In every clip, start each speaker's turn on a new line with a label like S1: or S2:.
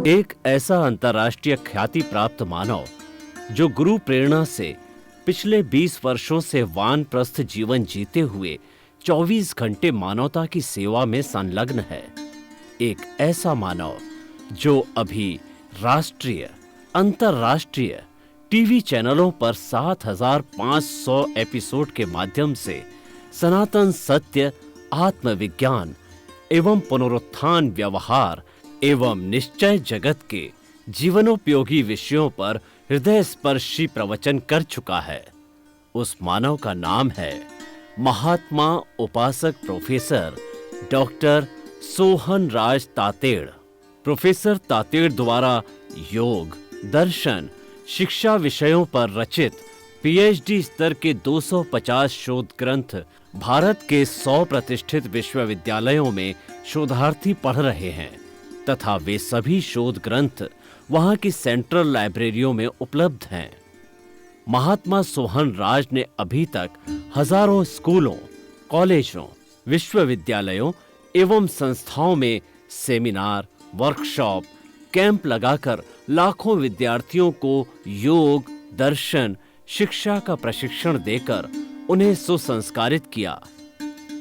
S1: एक ऐसा अंतर्राष्ट्रीय ख्याति प्राप्त मानव जो गुरु प्रेरणा से पिछले 20 वर्षों से वानप्रस्थ जीवन जीते हुए 24 घंटे मानवता की सेवा में संलग्न है। एक ऐसा मानव जो अभी राष्ट्रीय, अंतर्राष्ट्रीय टीवी चैनलों पर 7,500 एपिसोड के माध्यम से सनातन सत्य, आत्मविज्ञान एवं पुनरुत्थान, व्यवहार एवं निश्चय जगत के जीवनोपयोगी विषयों पर हृदय स्पर्शी प्रवचन कर चुका है। उस मानव का नाम है महात्मा उपासक प्रोफेसर डॉक्टर सोहन राज तातेड़। प्रोफेसर तातेड़ द्वारा योग, दर्शन, शिक्षा विषयों पर रचित पीएचडी स्तर के 250 शोध ग्रंथ भारत के 100 प्रतिष्ठित विश्वविद्यालयों में शोधार्थी पढ़ रहे हैं तथा वे सभी शोध ग्रंथ वहां की सेंट्रल लाइब्रेरियों में उपलब्ध हैं। महात्मा सोहन राज ने अभी तक हजारों स्कूलों, कॉलेजों, विश्वविद्यालयों एवं संस्थाओं में सेमिनार, वर्कशॉप, कैंप लगाकर लाखों विद्यार्थियों को योग, दर्शन, शिक्षा का प्रशिक्षण देकर उन्हें सुसंस्कारित किया।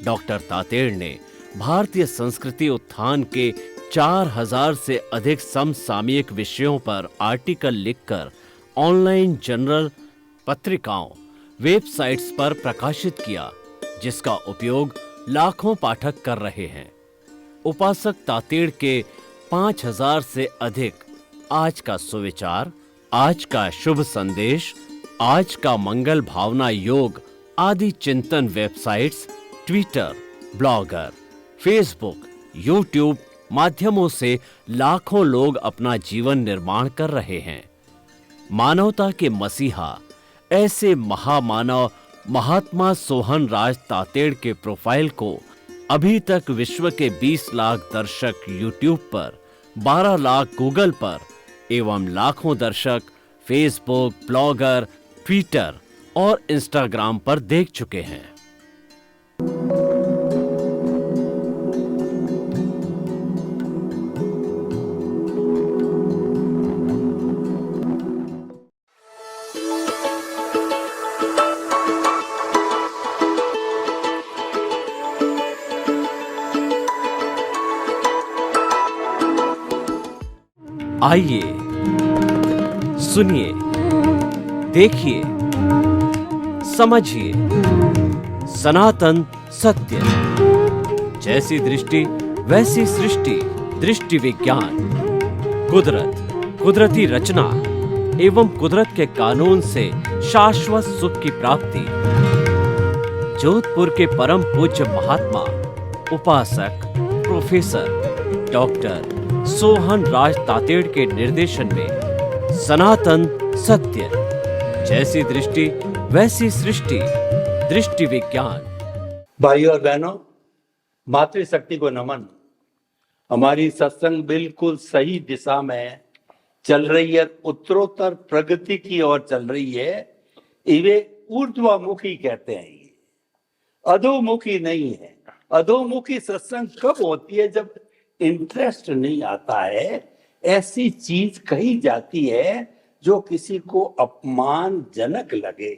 S1: डॉक्टर तातेड़ ने भारतीय संस्कृति उत्थान के 4,000 से अधिक समसामयिक विषयों पर आर्टिकल लिखकर ऑनलाइन जर्नल, पत्रिकाओं, वेबसाइट्स पर प्रकाशित किया, जिसका उपयोग लाखों पाठक कर रहे हैं। उपासक तातेड़ के 5,000 से अधिक आज का सुविचार, आज का शुभ संदेश, आज का मंगल भावना योग आदि चिंतन websites, Twitter, blogger, Facebook, YouTube माध्यमों से लाखों लोग अपना जीवन निर्माण कर रहे हैं। मानवता के मसीहा ऐसे महामानव महात्मा सोहन राज तातेड़ के प्रोफाइल को अभी तक विश्व के 20 लाख दर्शक यूट्यूब पर, 12 लाख गूगल पर एवं लाखों दर्शक फेसबुक, ब्लॉगर, ट्विटर और इंस्टाग्राम पर देख चुके हैं। आइए, सुनिए, देखिए, समझिए सनातन सत्य। जैसी दृष्टि वैसी सृष्टि, दृष्टि विज्ञान। कुदरत, कुदरती रचना एवं कुदरत के कानून से शाश्वत सुख की प्राप्ति। जोधपुर के परम पूज्य महात्मा उपासक प्रोफेसर डॉक्टर सोहन राज तातेड़ के निर्देशन में सनातन सत्य, जैसी दृष्टि वैसी सृष्टि, दृष्टि विज्ञान।
S2: भाइयों और बहनों, मातृशक्ति को नमन। हमारी सत्संग बिल्कुल सही दिशा में चल रही है, उत्तरोत्तर प्रगति की ओर चल रही है। इवे ऊर्ध्वमुखी कहते हैं, ये अधोमुखी नहीं है। अधोमुखी सत्संग कब होती है? जब इंटरेस्ट नहीं आता है, ऐसी चीज कही जाती है जो किसी को अपमानजनक लगे,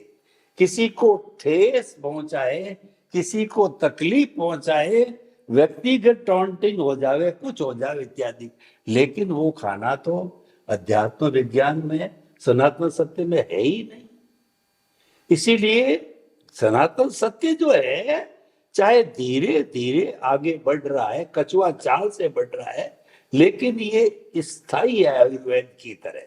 S2: किसी को ठेस पहुंचाए, किसी को तकलीफ पहुंचाए, व्यक्तिगत टॉन्टिंग हो जावे, कुछ हो जावे इत्यादि। लेकिन वो खाना तो अध्यात्म विज्ञान में, सनातन सत्य में है ही नहीं। इसीलिए सनातन सत्य जो है, चाहे धीरे धीरे आगे बढ़ रहा है, कछुआ चाल से बढ़ रहा है, लेकिन ये स्थायी है आयुर्वेद की तरह।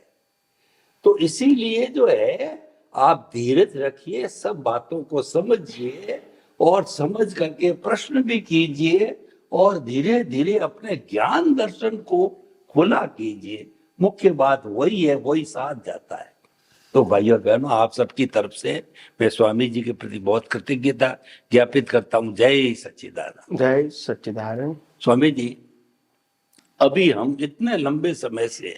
S2: तो इसीलिए जो है, आप धीरज रखिए, सब बातों को समझिए और समझ करके प्रश्न भी कीजिए और धीरे धीरे अपने ज्ञान दर्शन को खुला कीजिए। मुख्य बात वही है, वही साथ जाता है। तो भाइयों बहनों, आप सबकी तरफ से मैं स्वामी जी के प्रति बहुत कृतज्ञता ज्ञापित करता हूँ। जय सच्चिदानंद।
S3: जय सच्चिदानंद।
S2: स्वामी जी, अभी हम इतने लंबे समय से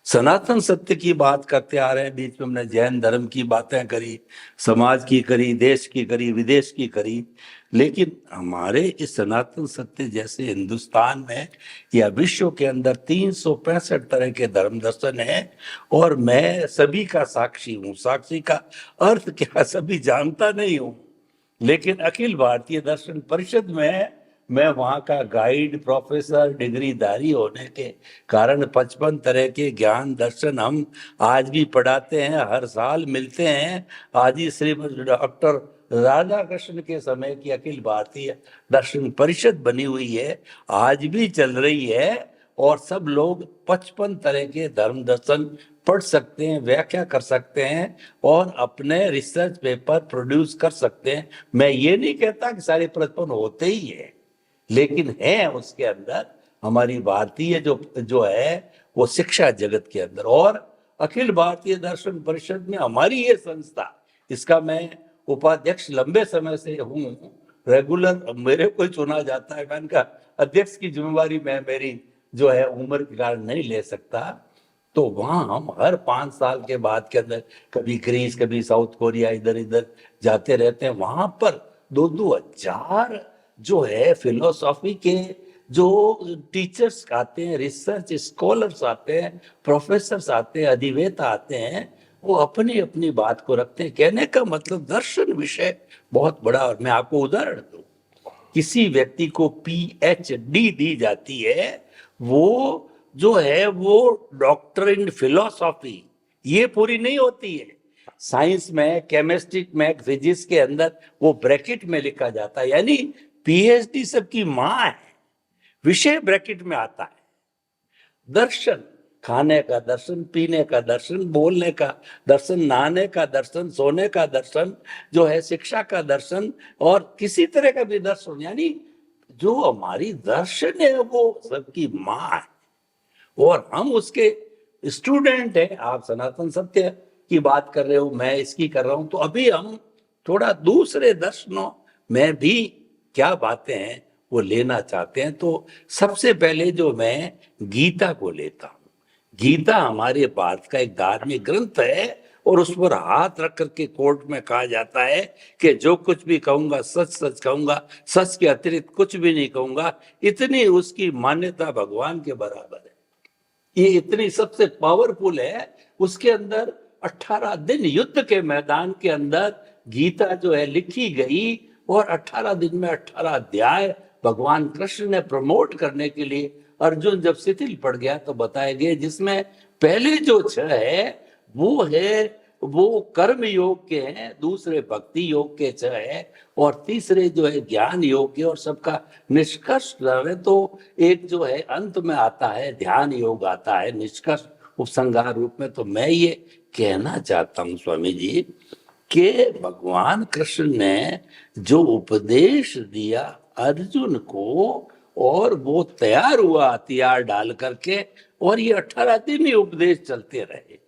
S2: सनातन सत्य की बात करते आ रहे हैं। बीच में हमने जैन धर्म की बातें करी, समाज की करी, देश की करी, विदेश की करी, लेकिन हमारे इस सनातन सत्य जैसे हिंदुस्तान में या विश्व के अंदर 365 तरह के धर्म दर्शन हैं और मैं सभी का साक्षी हूँ। साक्षी का अर्थ क्या, सभी जानता नहीं हूँ, लेकिन अखिल भारतीय दर्शन परिषद में मैं वहाँ का गाइड, प्रोफेसर, डिग्रीधारी होने के कारण 55 तरह के ज्ञान दर्शन हम आज भी पढ़ाते हैं, हर साल मिलते हैं। आज ही श्रीमद डॉक्टर राधा कृष्ण के समय की अखिल भारतीय दर्शन परिषद बनी हुई है, आज भी चल रही है और सब लोग 55 तरह के धर्म दर्शन पढ़ सकते हैं, व्याख्या कर सकते हैं और अपने रिसर्च पेपर प्रोड्यूस कर सकते हैं। मैं ये नहीं कहता कि सारे प्रश्न होते ही है, लेकिन है उसके अंदर हमारी भारतीय जो जो है वो शिक्षा जगत के अंदर। और अखिल भारतीय दर्शन परिषद में हमारी ये संस्था, इसका मैं उपाध्यक्ष लंबे समय से हूँ, रेगुलर मेरे को चुना जाता है। मैंने कहा अध्यक्ष की जिम्मेवारी मैं मेरी जो है उम्र के कारण नहीं ले सकता, तो वहां हम हर 5 साल के बाद के अंदर कभी ग्रीस, कभी साउथ कोरिया, इधर इधर जाते रहते हैं। वहां पर 2-2 हजार जो है फिलोसॉफी के जो टीचर्स आते हैं, रिसर्च स्कॉलर्स आते हैं, प्रोफेसर आते हैं, अधिवेता आते हैं, वो अपनी अपनी बात को रखते हैं। कहने का मतलब दर्शन विषय बहुत बड़ा। और मैं आपको उदाहरण दूं, किसी व्यक्ति को PhD दी जाती है, वो जो है वो डॉक्टर इन फिलोसॉफी, ये पूरी नहीं होती है। साइंस में, केमिस्ट्री में, फिजिक्स के अंदर वो ब्रैकेट में लिखा जाता है, यानी PhD सबकी माँ है, विषय ब्रैकेट में आता है। दर्शन, खाने का दर्शन, पीने का दर्शन, बोलने का दर्शन, नहाने का दर्शन, सोने का दर्शन, जो है शिक्षा का दर्शन और किसी तरह का भी दर्शन, यानी जो हमारी दर्शन है वो सबकी माँ है और हम उसके स्टूडेंट हैं। आप सनातन सत्य की बात कर रहे हो, मैं इसकी कर रहा हूं, तो अभी हम थोड़ा दूसरे दर्शनों में भी क्या बातें हैं वो लेना चाहते हैं। तो सबसे पहले जो मैं गीता को लेता हूं, गीता हमारे भारत का एक धार्मिक ग्रंथ है और उस पर हाथ रख करके कोर्ट में कहा जाता है कि जो कुछ भी कहूंगा सच सच कहूंगा, सच के अतिरिक्त कुछ भी नहीं कहूंगा। इतनी उसकी मान्यता भगवान के बराबर है, ये इतनी सबसे पावरफुल है। उसके अंदर 18 दिन युद्ध के मैदान के अंदर गीता जो है लिखी गई और 18 दिन में 18 अध्याय भगवान कृष्ण ने प्रमोट करने के लिए, अर्जुन जब शिथिल पड़ गया तो बताए गए, जिसमें पहले जो 6 है वो कर्म योग के हैं, दूसरे भक्ति योग के 6 है और तीसरे जो है ज्ञान योग के, और सबका निष्कर्ष तो एक जो है अंत में आता है ध्यान योग आता है निष्कर्ष उपसंहार रूप में। तो मैं ये कहना चाहता हूँ स्वामी जी कि भगवान कृष्ण ने जो उपदेश दिया अर्जुन को और वो तैयार हुआ हथियार डाल करके, और ये 18 दिन ही उपदेश चलते रहे,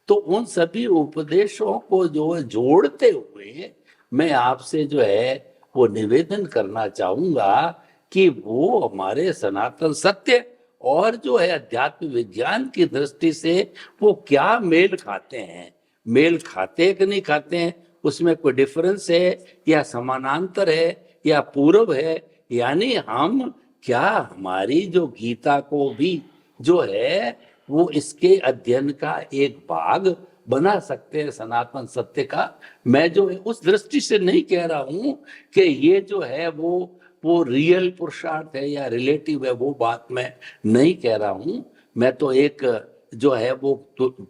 S2: तो उन सभी उपदेशों को जो जोड़ते हुए मैं आपसे जो है वो निवेदन करना चाहूंगा कि वो हमारे सनातन सत्य और जो है अध्यात्म विज्ञान की दृष्टि से वो क्या मेल खाते हैं, मेल खाते कि नहीं खाते हैं, उसमें कोई डिफरेंस है या समानांतर है या पूर्व है, यानी हम क्या हमारी जो गीता को भी जो है वो इसके अध्ययन का एक भाग बना सकते हैं सनातन सत्य का। मैं जो है उस दृष्टि से नहीं कह रहा हूं कि ये जो है वो रियल पुरुषार्थ है या रिलेटिव है, वो बात मैं नहीं कह रहा हूं। मैं तो एक जो है वो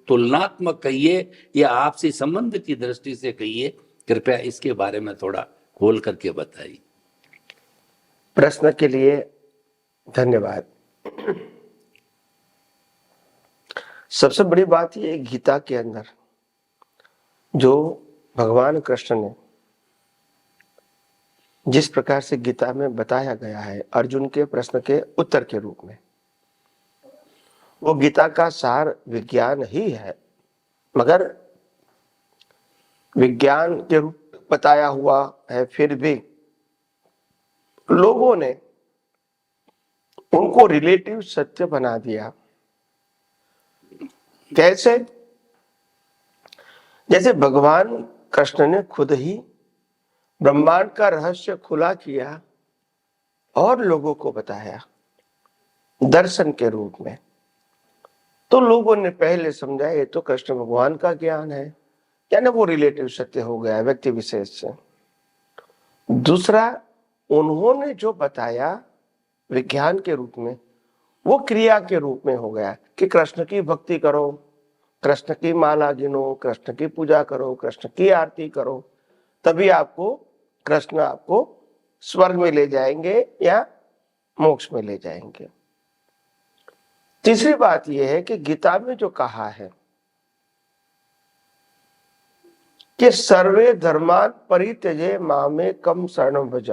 S2: तुलनात्मक कहिए या आपसी संबंध की दृष्टि से कहिए, कृपया इसके बारे में थोड़ा खोल करके बताइए।
S3: प्रश्न के लिए धन्यवाद। सबसे बड़ी बात ये गीता के अंदर जो भगवान कृष्ण ने जिस प्रकार से गीता में बताया गया है अर्जुन के प्रश्न के उत्तर के रूप में, वो गीता का सार विज्ञान ही है, मगर विज्ञान के रूप बताया हुआ है, फिर भी लोगों ने उनको रिलेटिव सत्य बना दिया। कैसे? जैसे भगवान कृष्ण ने खुद ही ब्रह्मांड का रहस्य खुला किया और लोगों को बताया दर्शन के रूप में, तो लोगों ने पहले समझा ये तो कृष्ण भगवान का ज्ञान है, यानी वो रिलेटिव सत्य हो गया व्यक्ति विशेष से। दूसरा, उन्होंने जो बताया विज्ञान के रूप में, वो क्रिया के रूप में हो गया कि कृष्ण की भक्ति करो, कृष्ण की माला गिनो, कृष्ण की पूजा करो, कृष्ण की आरती करो, तभी आपको कृष्ण आपको स्वर्ग में ले जाएंगे या मोक्ष में ले जाएंगे। तीसरी बात यह है कि गीता में जो कहा है कि सर्वे धर्मान परित्यजे मामेकम शरणं व्रज,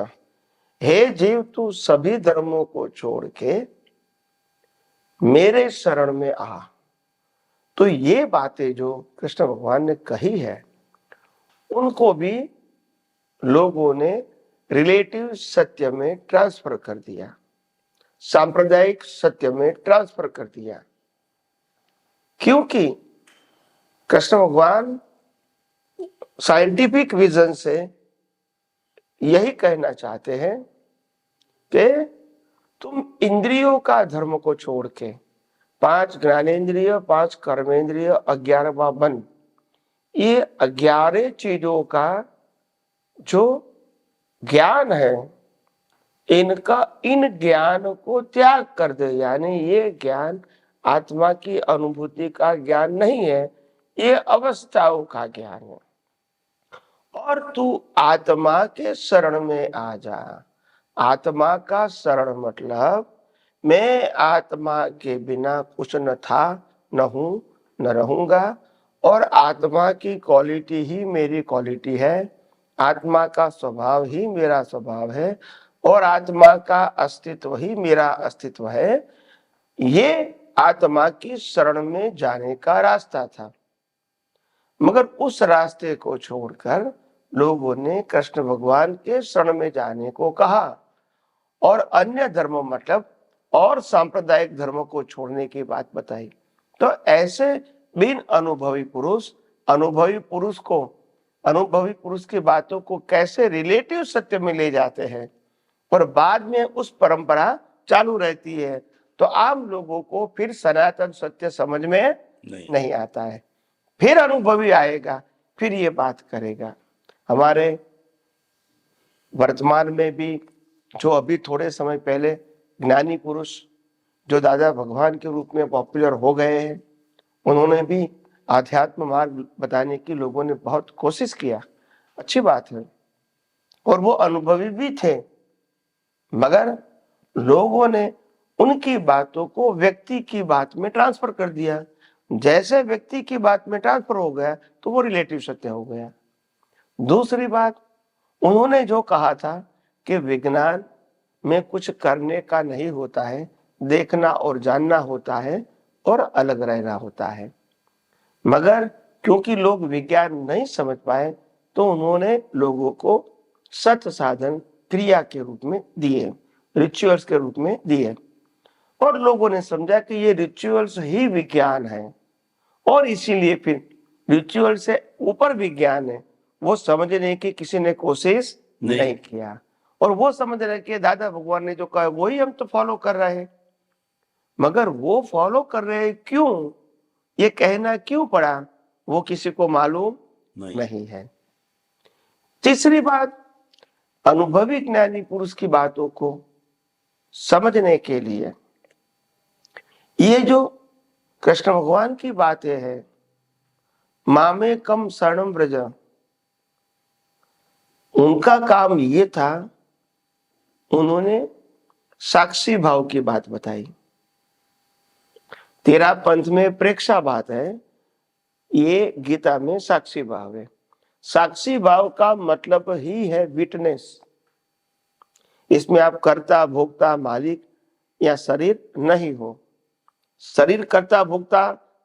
S3: हे जीव तू सभी धर्मों को छोड़ के मेरे शरण में आ। तो ये बातें जो कृष्ण भगवान ने कही है उनको भी लोगों ने रिलेटिव सत्य में ट्रांसफर कर दिया, सांप्रदायिक सत्य में ट्रांसफर कर दिया, क्योंकि कृष्ण भगवान साइंटिफिक विजन से यही कहना चाहते हैं कि तुम इंद्रियों का धर्म को छोड़ के 5 ज्ञानेंद्रिय, 5 कर्मेंद्रिय, 11वां मन, ये 11 चीजों का जो ज्ञान है इनका इन ज्ञान को त्याग कर दे। यानी ये ज्ञान आत्मा की अनुभूति का ज्ञान नहीं है, ये अवस्थाओं का ज्ञान है। और तू आत्मा के शरण में आ जा। आत्मा का शरण मतलब मैं आत्मा के बिना कुछ न था, न हूं, न रहूंगा, और आत्मा की क्वालिटी ही मेरी क्वालिटी है, आत्मा का स्वभाव ही मेरा स्वभाव है, और आत्मा का अस्तित्व ही मेरा अस्तित्व है। ये आत्मा की शरण में जाने का रास्ता था। मगर उस रास्ते को छोड़कर लोगों ने कृष्ण भगवान के शरण में जाने को कहा और अन्य धर्म मतलब और सांप्रदायिक धर्मों को छोड़ने की बात बताई। तो ऐसे बिन अनुभवी पुरुष की बातों को कैसे रिलेटिव सत्य में ले जाते हैं और बाद में उस परंपरा चालू रहती है, तो आम लोगों को फिर सनातन सत्य समझ में नहीं आता है। फिर अनुभवी आएगा, फिर ये बात करेगा। हमारे वर्तमान में भी जो अभी थोड़े समय पहले ज्ञानी पुरुष जो दादा भगवान के रूप में पॉपुलर हो गए हैं, उन्होंने भी आध्यात्म मार्ग बताने की लोगों ने बहुत कोशिश किया, अच्छी बात है, और वो अनुभवी भी थे। मगर लोगों ने उनकी बातों को व्यक्ति की बात में ट्रांसफर कर दिया। जैसे व्यक्ति की बात में ट्रांसफर हो गया तो वो रिलेटिव सत्य हो गया। दूसरी बात, उन्होंने जो कहा था कि विज्ञान में कुछ करने का नहीं होता है, देखना और जानना होता है और अलग रहना होता है। मगर क्योंकि लोग विज्ञान नहीं समझ पाए तो उन्होंने लोगों को सत साधन क्रिया के रूप में दिए, रिचुअल्स के रूप में दिए, और लोगों ने समझा कि ये रिचुअल्स ही विज्ञान है, और इसीलिए फिर रिचुअल से ऊपर विज्ञान है वो समझने की किसी ने कोशिश नहीं किया। और वो समझ रहे कि दादा भगवान ने जो कहा वही हम तो फॉलो कर रहे हैं। मगर वो फॉलो कर रहे हैं क्यों, ये कहना क्यों पड़ा, वो किसी को मालूम नहीं है। तीसरी बात, अनुभवी ज्ञानी पुरुष की बातों को समझने के लिए ये जो कृष्ण भगवान की बातें हैं, मामेकम शरणं व्रज, उनका काम ये था, उन्होंने साक्षी भाव की बात बताई। तेरा पंथ में प्रेक्षा बात है, ये गीता में साक्षी भाव है। साक्षी भाव का मतलब ही है विटनेस। इसमें आप कर्ता भोक्ता मालिक या शरीर नहीं हो। शरीर कर्ता भोक्ता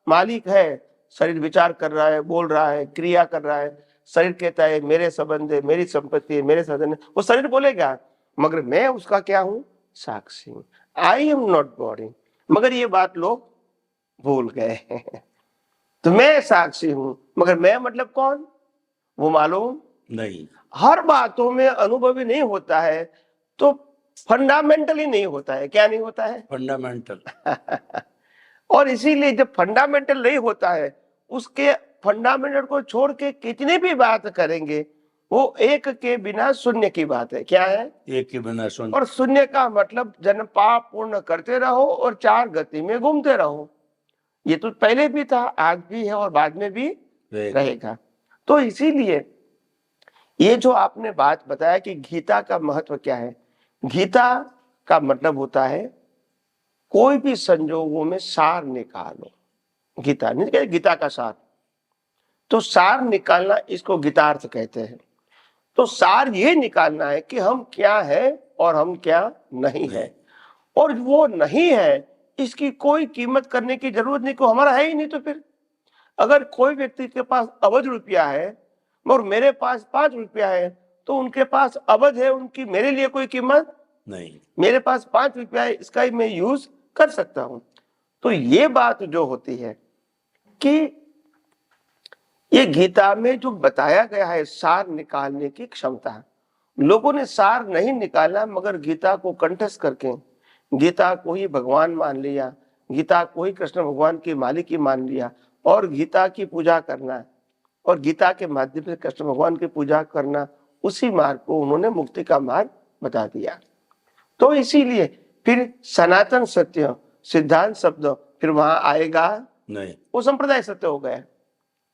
S3: मालिक है, शरीर विचार कर रहा है, बोल रहा है, क्रिया कर रहा है, शरीर कहता है मेरे संबंध है, मेरी संपत्ति है, मेरे साधन है, वो शरीर बोलेगा, मगर मैं उसका क्या हूं, साक्षी। I am not body. मगर ये बात लोग भूल गए हैं। तो मैं साक्षी हूं, मगर मैं मतलब कौन, वो मालूम
S2: नहीं।
S3: हर बातों में अनुभवी नहीं होता है, तो फंडामेंटली नहीं होता है। क्या नहीं होता है?
S2: फंडामेंटल।
S3: और इसीलिए जब फंडामेंटल नहीं होता है, उसके फंडामेंटल को छोड़ के कितनी भी बात करेंगे, वो एक के बिना शून्य की बात है। क्या है?
S2: एक के बिना सुन।
S3: और शून्य का मतलब जन्म पाप पूर्ण करते रहो और चार गति में घूमते रहो। ये तो पहले भी था, आज भी है और बाद में भी रहेगा। तो इसीलिए ये जो आपने बात बताया कि गीता का महत्व क्या है, गीता का मतलब होता है कोई भी संजोगों में सार निकालो। गीता नहीं कहते गीता का सार, तो सार निकालना इसको गीतार्थ कहते हैं। तो सार ये निकालना है कि हम क्या है और हम क्या नहीं है, और वो नहीं है इसकी कोई कीमत करने की जरूरत नहीं, को हमारा है ही नहीं। तो फिर अगर कोई व्यक्ति के पास अवध रुपया है और मेरे पास 5 रुपया है, तो उनके पास अवध है, उनकी मेरे लिए कोई कीमत
S2: नहीं।
S3: मेरे पास 5 रुपया है, इसका ही मैं यूज कर सकता हूं। तो ये बात जो होती है कि ये गीता में जो बताया गया है सार निकालने की क्षमता, लोगों ने सार नहीं निकाला, मगर गीता को कंठस्थ करके गीता को ही भगवान मान लिया, गीता को ही कृष्ण भगवान की मालिकी मान लिया, और गीता की पूजा करना और गीता के माध्यम से कृष्ण भगवान की पूजा करना, उसी मार्ग को उन्होंने मुक्ति का मार्ग बता दिया। तो इसीलिए फिर सनातन सत्य सिद्धांत शब्द फिर वहां आएगा
S2: नहीं,
S3: वो संप्रदाय सत्य हो गया।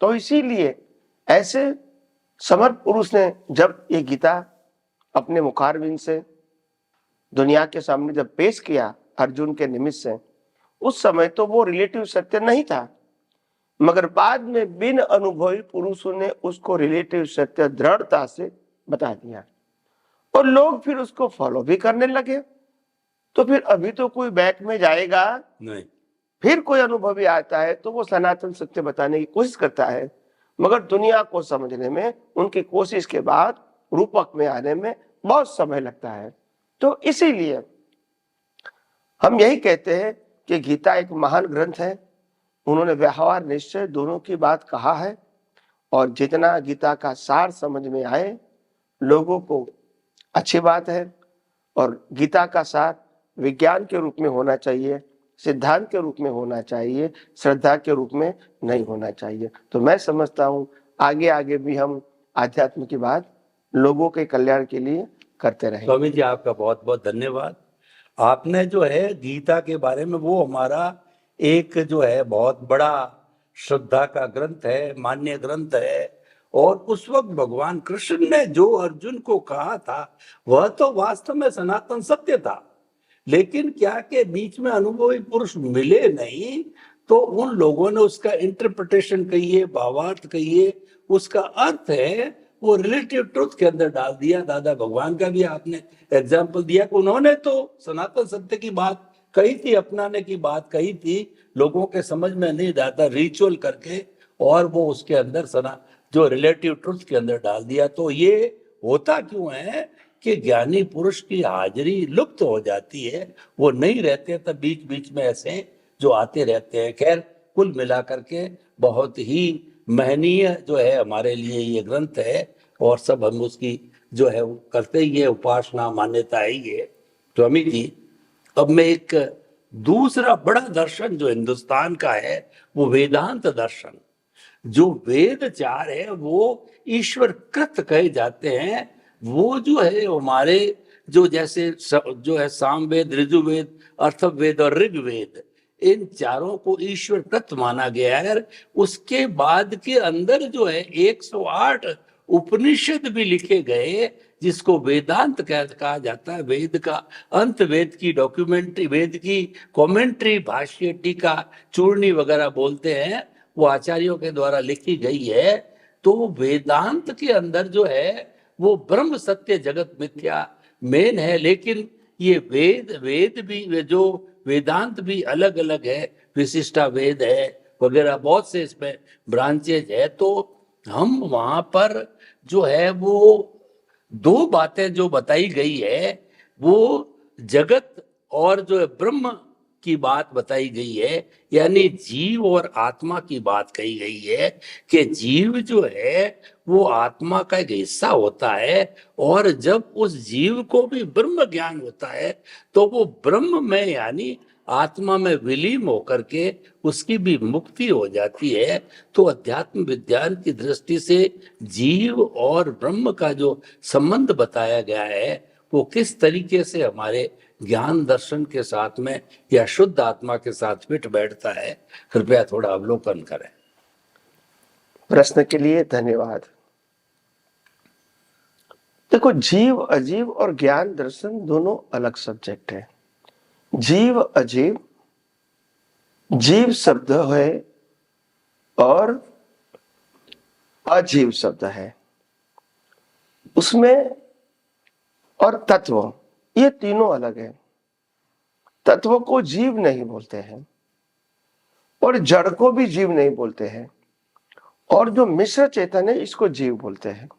S3: तो इसीलिए ऐसे समर्थ पुरुष ने जब ये गीता अपने मुखारविंद से दुनिया के सामने जब पेश किया अर्जुन के निमित्त से, उस समय तो वो रिलेटिव सत्य नहीं था, मगर बाद में बिन अनुभवी पुरुषों ने उसको रिलेटिव सत्य दृढ़ता से बता दिया और लोग फिर उसको फॉलो भी करने लगे। तो फिर अभी तो कोई बैक में जाएगा
S2: नहीं।
S3: फिर कोई अनुभवी आता है तो वो सनातन सत्य बताने की कोशिश करता है, मगर दुनिया को समझने में उनकी कोशिश के बाद रूपक में आने में बहुत समय लगता है। तो इसीलिए हम यही कहते हैं कि गीता एक महान ग्रंथ है। उन्होंने व्यवहार निश्चय दोनों की बात कहा है, और जितना गीता का सार समझ में आए लोगों को अच्छी बात है। और गीता का सार विज्ञान के रूप में होना चाहिए, सिद्धांत के रूप में होना चाहिए, श्रद्धा के रूप में नहीं होना चाहिए। तो मैं समझता हूँ आगे आगे भी हम आध्यात्म की बात लोगों के कल्याण के लिए करते रहें।
S2: स्वामी जी आपका बहुत बहुत धन्यवाद। आपने जो है गीता के बारे में, वो हमारा एक जो है बहुत बड़ा श्रद्धा का ग्रंथ है, मान्य ग्रंथ है। और उस वक्त भगवान कृष्ण ने जो अर्जुन को कहा था वह तो वास्तव में सनातन सत्य था, लेकिन क्या के बीच में अनुभवी पुरुष मिले नहीं, तो उन लोगों ने उसका इंटरप्रिटेशन कहिए, भावार्थ कहिए, उसका अर्थ है वो रिलेटिव ट्रुथ के अंदर डाल दिया। दादा भगवान का भी आपने एग्जाम्पल दिया कि उन्होंने तो सनातन सत्य की बात कही थी, अपनाने की बात कही थी, लोगों के समझ में नहीं आता रिचुअल करके, और वो उसके अंदर जो रिलेटिव ट्रुथ के अंदर डाल दिया। तो ये होता क्यों है कि ज्ञानी पुरुष की हाजिरी लुप्त हो जाती है, वो नहीं रहते, तब बीच बीच में ऐसे जो आते रहते हैं। खैर कुल मिलाकर के बहुत ही महनीय जो है हमारे लिए ये ग्रंथ है, और सब हम उसकी जो है करते ही है, उपासना मान्यता है ये। स्वामी जी अब मैं एक दूसरा बड़ा दर्शन जो हिंदुस्तान का है वो वेदांत दर्शन, जो वेद चार है वो ईश्वर कृत कहे जाते हैं। वो जो है हमारे जो जैसे जो है सामवेद, ऋजुवेद, अथर्ववेद और ऋग्वेद, इन चारों को ईश्वर कृत माना गया है। उसके बाद के अंदर जो है 108 उपनिषद भी लिखे गए, जिसको वेदांत कहा जाता है। वेद का अंत, वेद की डॉक्यूमेंट्री, वेद की कमेंट्री, भाष्य, टीका, चूर्णी वगैरह बोलते हैं, वो आचार्यों के द्वारा लिखी गई है। तो वेदांत के अंदर जो है वो ब्रह्म सत्य जगत मिथ्या मेन है, लेकिन ये वेद भी जो वेदांत भी अलग अलग है, विशिष्टा वेद है वगैरह, बहुत से इसमें ब्रांचेज है। तो हम वहां पर जो है वो दो बातें जो बताई गई है, वो जगत और जो है ब्रह्म की बात बताई गई है, यानी जीव और आत्मा की बात कही गई है कि जीव जो है वो आत्मा का एक हिस्सा होता है, और जब उस जीव को भी ब्रह्म ज्ञान होता है तो वो ब्रह्म में यानी आत्मा में विलीन होकर के उसकी भी मुक्ति हो जाती है। तो अध्यात्म विज्ञान की दृष्टि से जीव और ब्रह्म का जो संबंध बताया गया है वो किस तरीके से हमारे ज्ञान दर्शन के साथ में या शुद्ध आत्मा के साथ फिट बैठता है, कृपया थोड़ा अवलोकन करें।
S3: प्रश्न के लिए धन्यवाद। देखो, जीव अजीव और ज्ञान दर्शन दोनों अलग सब्जेक्ट है। जीव अजीव, जीव शब्द है और अजीव शब्द है, उसमें और तत्व, ये तीनों अलग है। तत्व को जीव नहीं बोलते हैं और जड़ को भी जीव नहीं बोलते हैं, और जो मिश्र चेतन है इसको जीव बोलते हैं।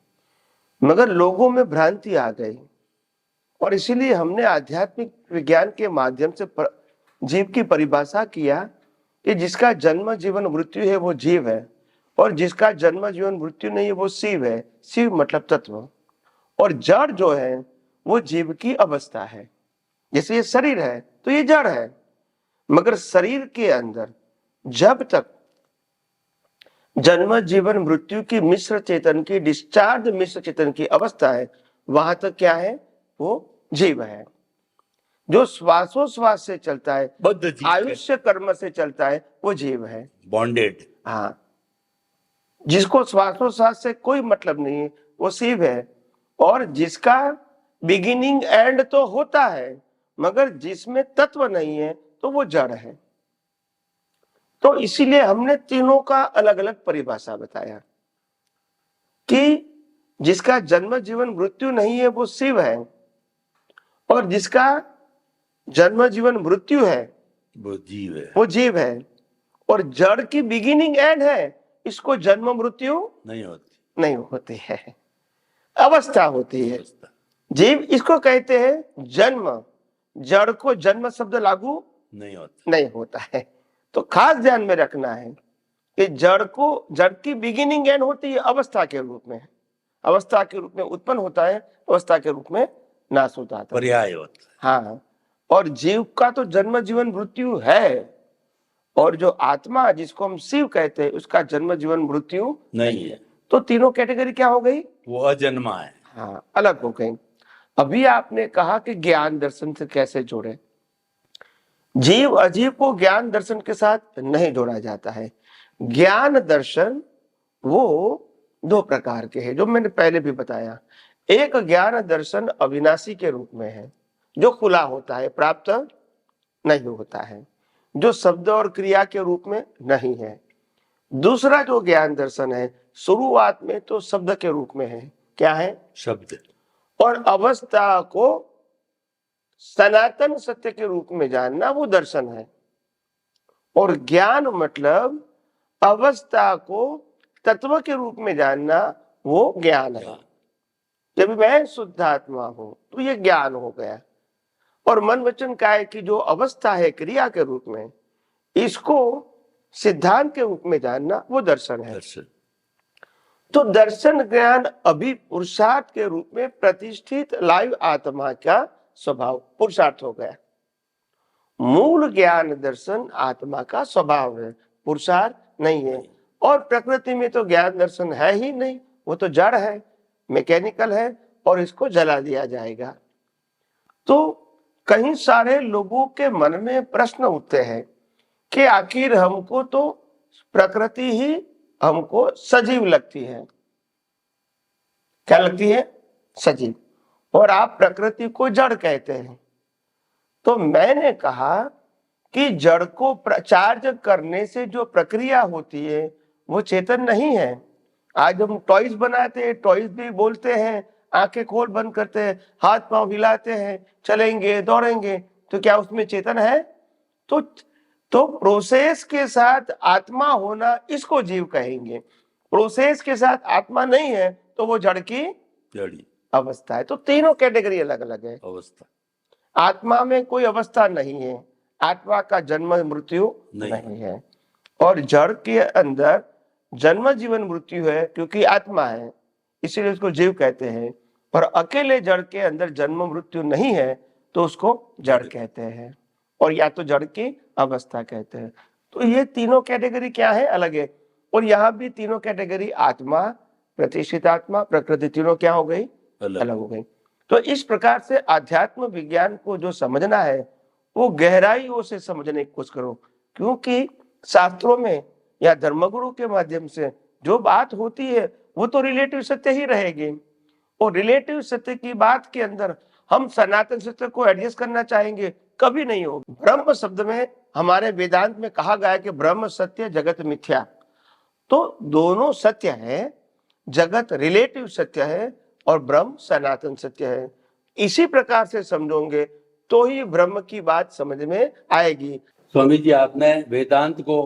S3: मगर लोगों में भ्रांति आ गई और इसीलिए हमने आध्यात्मिक विज्ञान के माध्यम से जीव की परिभाषा किया कि जिसका जन्म जीवन मृत्यु है वो जीव है, और जिसका जन्म जीवन मृत्यु नहीं है वो शिव है। शिव मतलब तत्व, और जड़ जो है वो जीव की अवस्था है। जैसे ये शरीर है तो ये जड़ है, मगर शरीर के अंदर जब तक जन्म जीवन मृत्यु की मिश्र चेतन की डिस्चार्ज मिश्र चेतन की अवस्था है, वहां तक क्या है, वो जीव है। जो श्वासोश्वास से चलता है,
S2: बद्ध जीव,
S3: आयुष्य कर्म से चलता है, वो जीव है,
S2: बॉन्डेड।
S3: हाँ। जिसको श्वासोश्वास से कोई मतलब नहीं है वो शिव है, और जिसका बिगिनिंग एंड तो होता है मगर जिसमें तत्व नहीं है तो वो जड़ है। तो इसीलिए हमने तीनों का अलग अलग परिभाषा बताया कि जिसका जन्म जीवन मृत्यु नहीं है वो शिव है, और जिसका जन्म जीवन मृत्यु है
S2: वो जीव है,
S3: वो जीव है, और जड़ की बिगिनिंग एंड है, इसको जन्म मृत्यु नहीं होती है, अवस्था होती है। जीव इसको कहते हैं जन्म। जड़ को जन्म शब्द लागू नहीं होता है। तो खास ध्यान में रखना है कि जड़ की बिगिनिंग एंड होती है अवस्था के रूप में, अवस्था के रूप में उत्पन्न होता है, अवस्था के रूप में नाश होता है,
S2: पर्याय होता है।
S3: हाँ, और जीव का तो जन्म जीवन मृत्यु है, और जो आत्मा जिसको हम शिव कहते हैं उसका जन्म जीवन मृत्यु
S2: नहीं है।
S3: तो तीनों कैटेगरी क्या हो गई,
S2: वो अजन्मा है,
S3: हाँ, अलग हो गई। अभी आपने कहा कि ज्ञान दर्शन से कैसे जोड़े। जीव अजीव को ज्ञान दर्शन के साथ नहीं जोड़ा जाता है। ज्ञान दर्शन वो दो प्रकार के हैं जो मैंने पहले भी बताया। एक ज्ञान दर्शन अविनाशी के रूप में है, जो खुला होता है, प्राप्त नहीं होता है, जो शब्द और क्रिया के रूप में नहीं है। दूसरा जो ज्ञान दर्शन है शुरुआत में तो शब्द के रूप में है, क्या है,
S2: शब्द,
S3: और अवस्था को सनातन सत्य के रूप में जानना वो दर्शन है। और ज्ञान मतलब अवस्था को तत्व के रूप में जानना वो ज्ञान है। जब मैं शुद्धात्मा हूं तो ये ज्ञान हो गया। और मन वचन काय की जो अवस्था है क्रिया के रूप में, इसको सिद्धांत के रूप में जानना वो दर्शन है। तो दर्शन ज्ञान अभी पुरुषार्थ के रूप में प्रतिष्ठित लाइव आत्मा का स्वभाव पुरुषार्थ हो गया। मूल ज्ञान दर्शन आत्मा का स्वभाव है, पुरुषार्थ नहीं है। और प्रकृति में तो ज्ञान दर्शन है ही नहीं, वो तो जड़ है, मैकेनिकल है, और इसको जला दिया जाएगा। तो कई सारे लोगों के मन में प्रश्न उठते हैं कि आखिर हमको तो प्रकृति ही हमको सजीव लगती है। क्या लगती है, सजीव, और आप प्रकृति को जड़ कहते हैं। तो मैंने कहा कि जड़ को चार्ज करने से जो प्रक्रिया होती है वो चेतन नहीं है। आज हम टॉयज बनाते हैं, टॉयज भी बोलते हैं, आंखें खोल बंद करते हैं, हाथ पांव हिलाते हैं, चलेंगे दौड़ेंगे, तो क्या उसमें चेतन है? तो प्रोसेस के साथ आत्मा होना, इसको जीव कहेंगे। प्रोसेस के साथ आत्मा नहीं है तो वो जड़ की अवस्था है। तो तीनों कैटेगरी अलग अलग है।
S2: अवस्था,
S3: आत्मा में कोई अवस्था नहीं है, आत्मा का जन्म मृत्यु
S2: नहीं।
S3: नहीं है। और जड़ के अंदर जन्म जीवन मृत्यु है क्योंकि आत्मा है, इसीलिए उसको जीव कहते हैं। और अकेले जड़ के अंदर जन्म मृत्यु नहीं है तो उसको जड़ कहते हैं, और या तो जड़ की अवस्था कहते हैं। तो ये तीनों कैटेगरी क्या है? अलग है। और यहाँ भी तीनों कैटेगरी आत्मा, प्रतिष्ठित आत्मा, प्रकृति, तीनों क्या हो गई? अलग हो गई। तो इस प्रकार से आध्यात्म विज्ञान को जो समझना है वो गहराइयों से समझने की कोशिश करो, क्योंकि शास्त्रों में या धर्मगुरु के माध्यम से जो बात होती है वो तो रिलेटिव सत्य ही रहेगी। और रिलेटिव सत्य की बात के अंदर हम सनातन सत्य को एडजस्ट करना चाहेंगे, कभी नहीं होगा। ब्रह्म शब्द में हमारे वेदांत में कहा गया है कि ब्रह्म सत्य जगत मिथ्या। तो दोनों सत्य है, जगत रिलेटिव सत्य है और ब्रह्म सनातन सत्य है। इसी प्रकार से समझोगे तो ही ब्रह्म की बात समझ में आएगी।
S2: स्वामी जी, आपने वेदांत को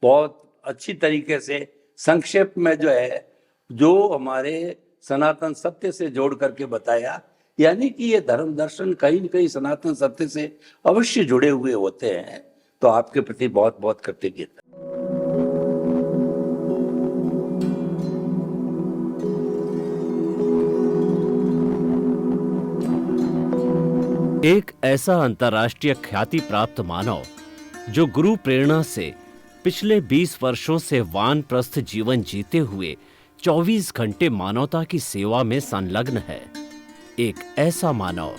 S2: बहुत अच्छी तरीके से संक्षेप में जो हमारे सनातन सत्य से जोड़ करके बताया, यानी कि ये धर्म दर्शन कहीं न कहीं सनातन सत्य से अवश्य जुड़े हुए होते हैं। तो आपके प्रति बहुत बहुत कृतज्ञता।
S1: एक ऐसा अंतर्राष्ट्रीय ख्याति प्राप्त मानव जो गुरु प्रेरणा से पिछले 20 वर्षों से वानप्रस्थ जीवन जीते हुए 24 घंटे मानवता की सेवा में संलग्न है। एक ऐसा मानव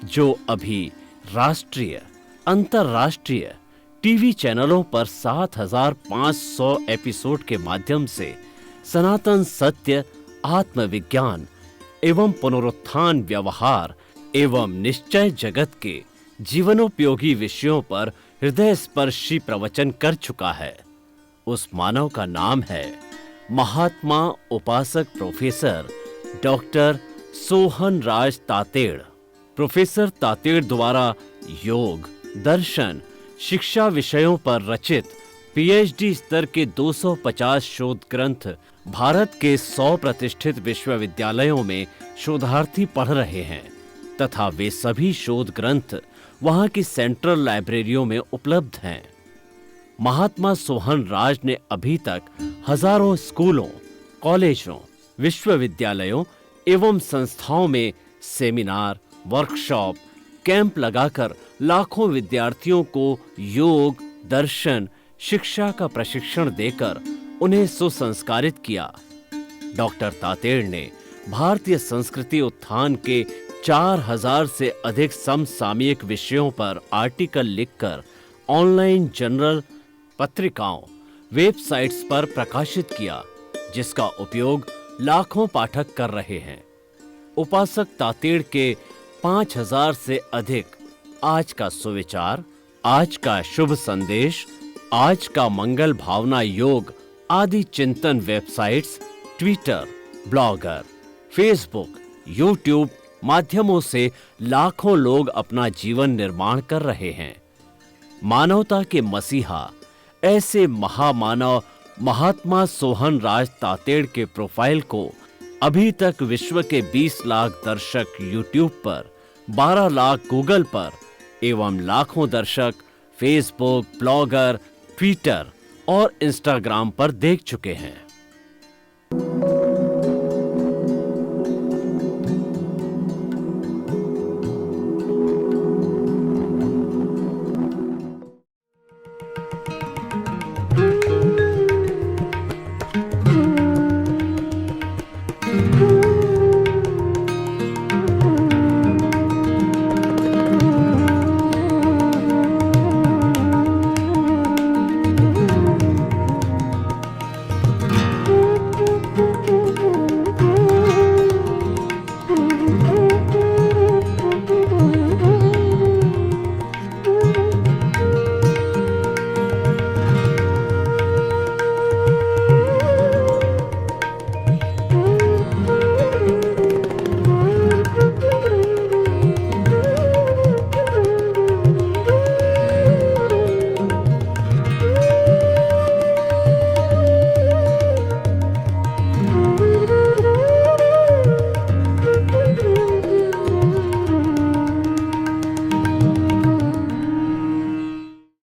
S1: जो अभी राष्ट्रीय, अंतर्राष्ट्रीय टीवी चैनलों पर 7,500 एपिसोड के माध्यम से सनातन सत्य, आत्मविज्ञान एवं पुनरुत्थान व्यवहार एवं निश्चय जगत के जीवनोपयोगी विषयों पर हृदय स्पर्शी प्रवचन कर चुका है। उस मानव का नाम है महात्मा उपासक प्रोफेसर डॉक्टर सोहन राज तातेड़। प्रोफेसर तातेड़ द्वारा योग, दर्शन, शिक्षा विषयों पर रचित पीएचडी स्तर के 250 शोध ग्रंथ भारत के 100 प्रतिष्ठित विश्वविद्यालयों में शोधार्थी पढ़ रहे हैं तथा वे सभी शोध ग्रंथ वहां की सेंट्रल लाइब्रेरियों में उपलब्ध हैं। महात्मा सोहन राज ने अभी तक हजारों स्कूलों, कॉलेजों, विश्वविद्यालयों एवं संस्थाओं में सेमिनार, वर्कशॉप, कैंप लगाकर लाखों विद्यार्थियों को योग, दर्शन, शिक्षा का प्रशिक्षण देकर उन्हें सुसंस्कारित किया। डॉक्टर तातेड़ ने भारतीय संस्कृति उत्थान के 4000 से अधिक समसामयिक विषयों पर आर्टिकल लिखकर ऑनलाइन जर्नल, पत्रिकाओं, वेबसाइट्स पर प्रकाशित किया, जिसका उपयोग लाखों पाठक कर रहे हैं। उपासक तातेड़ के 5000 से अधिक आज का सुविचार, आज का शुभ संदेश, आज का मंगल भावना योग आदि चिंतन websites, Twitter, blogger, Facebook, YouTube माध्यमों से लाखों लोग अपना जीवन निर्माण कर रहे हैं। मानवता के मसीहा ऐसे महामानव महात्मा सोहन राज तातेड़ के प्रोफाइल को अभी तक विश्व के 20 लाख दर्शक यूट्यूब पर, 12 लाख गूगल पर एवं लाखों दर्शक फेसबुक, ब्लॉगर, ट्विटर और इंस्टाग्राम पर देख चुके हैं।